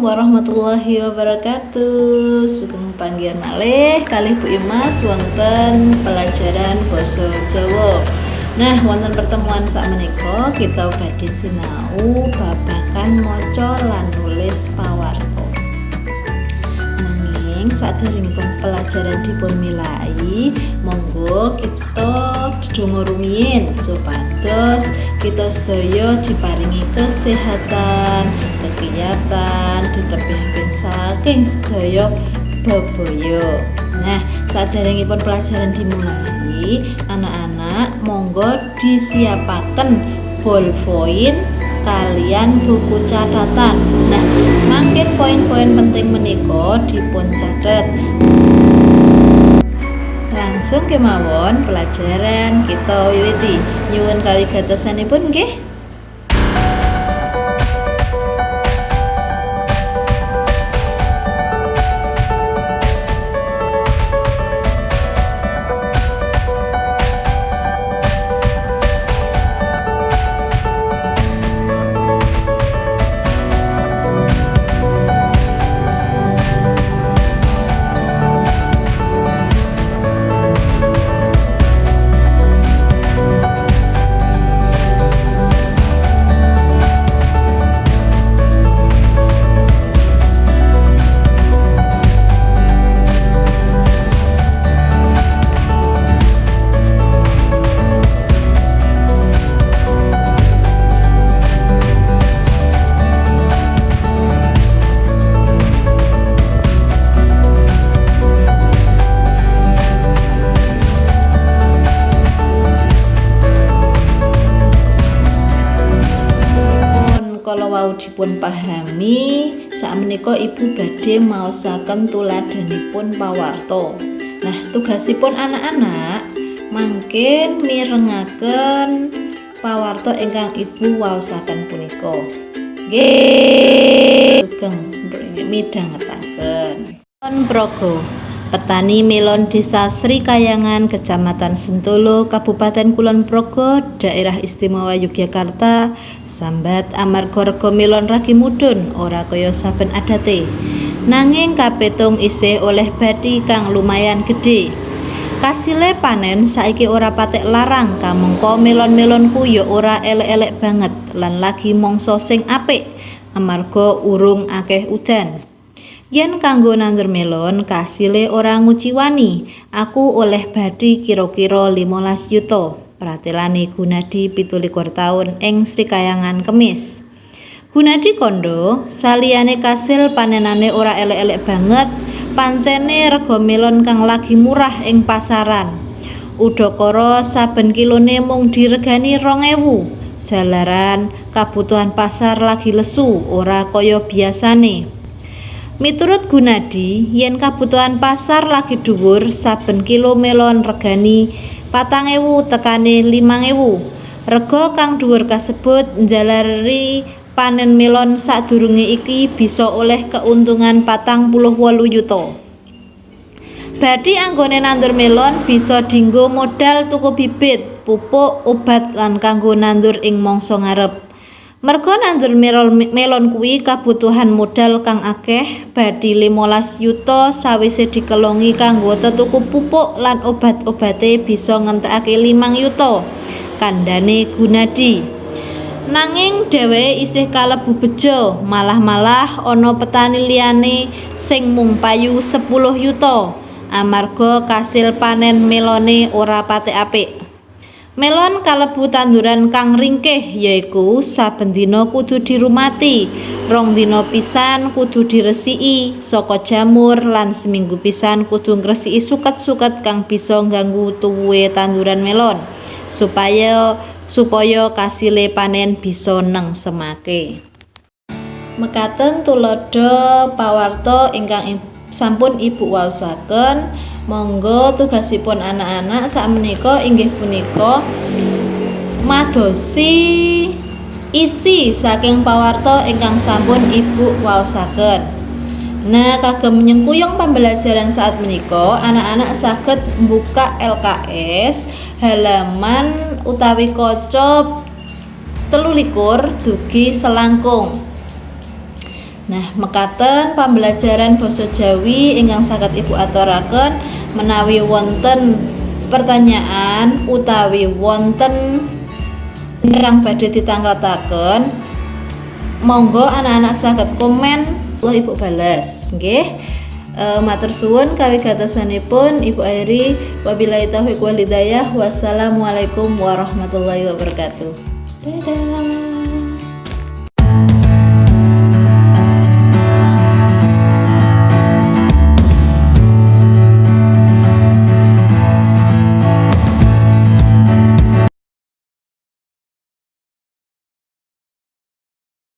warahmatullahi wabarakatuh. Sugeng panggihan malih kalih Bu Imas wonten pelajaran basa Jawa. Nah, wonten pertemuan sakmenika kita badhe sinau babagan maca lan nulis pawarta. Nanging saderengipun pelajaran dipun milai, monggo kita ndedonga rumiyin supados kita sedaya diparingi kesehatan, kegiatan, ditebihaken saking sedaya bebaya. Nah, saderengipun pelajaran dimulai, anak-anak monggo disiapaken ballpoint kalian buku catatan. Nah, mangkin poin-poin penting menika dipun catet. Langsung kemawon pelajaran kita wiwiti. Nyuwun kawigatosanipun nggih. Kalau wau dipun pahami, sakmenika Ibu badhe maosaken tuladhanipun pawarta. Nah, tugasipun anak-anak mangkin mirengaken pawarta ingkang Ibu waosaken punika. Nggih, sugeng midhangetaken. Praga petani melon Desa Sri Kayangan, Kecamatan Sentolo, Kabupaten Kulon Progo, Daerah Istimewa Yogyakarta, sambat amarga rega melon ragi mudhun ora kaya saben adate. Nanging kapetung isih oleh bathi kang lumayan gedhe. Kasile panen saiki ora patek larang, kamangka melon-melonku ya ora elek-elek banget lan lagi mangsa sing apik amarga urung akeh udan. Yen kanggo nandur melon kasile ora nguciwani, aku oleh bathi kira-kira 15 yuta. Pratelane Gunadi 17 taun ing Sri Kayangan Kemis. Gunadi kondo, saliyane kasil panenane ora elek-elek banget, pancene rega melon kang lagi murah ing pasaran. Udakara saben kilone mung diregani 2.000. Jalaran kabutuhan pasar lagi lesu, ora kaya biasane. Miturut Gunadi, yen kabutuhan pasar lagi dhuwur, saben kilo melon regani 4.000 tekane 5.000. Rega kang dhuwur kasebut njalari panen melon sadurunge iki bisa oleh keuntungan 48 yuta. Bathi anggone nandur melon bisa dienggo modal tuku bibit, pupuk, obat lan kanggo nandur ing mangsa ngarep. Merga nandur melon kuwi kabutuhan modal kang akeh, bathi 15 yuta sawise dikelongi kanggo tetuku pupuk lan obat-obate bisa ngentekake 5 yuta. Kandhane Gunadi. Nanging dheweke isih kalebu bejo, malah ana petani liyane sing mung payu 10 yuta amarga kasil panen melone ora patek apik. Melon kalebu tanduran kang ringkih, yaiku saben dina kudu dirumati, 2 dina pisan kudu diresiki saka jamur lan seminggu pisan kudu ngresiki suket-suket kang bisa ngganggu tuwuhe tanduran melon supaya kasile panen bisa nengsemake. Mekaten tuladha pawarta ingkang sampun Ibu waosaken. Monggo tugasipun anak-anak sakmenika inggih punika madosi isi saking pawarta ingkang sampun Ibu waosaken. Nah, kagem nyengkuyung pembelajaran saat menika, anak-anak saged membuka LKS halaman utawi kaca 23 dugi selangkung. Nah, mekaten pembelajaran basa Jawi ingkang saged Ibu aturaken menawi wonten pertanyaan utawi wonten ingkang badhe ditangletaken, monggo anak-anak saged komen, Ibu balas, nggih. Matur suwun kawigatosanipun Ibu Airi, wabillahi taufiq wal hidayah. Wassalamualaikum warahmatullahi wabarakatuh. Dadah.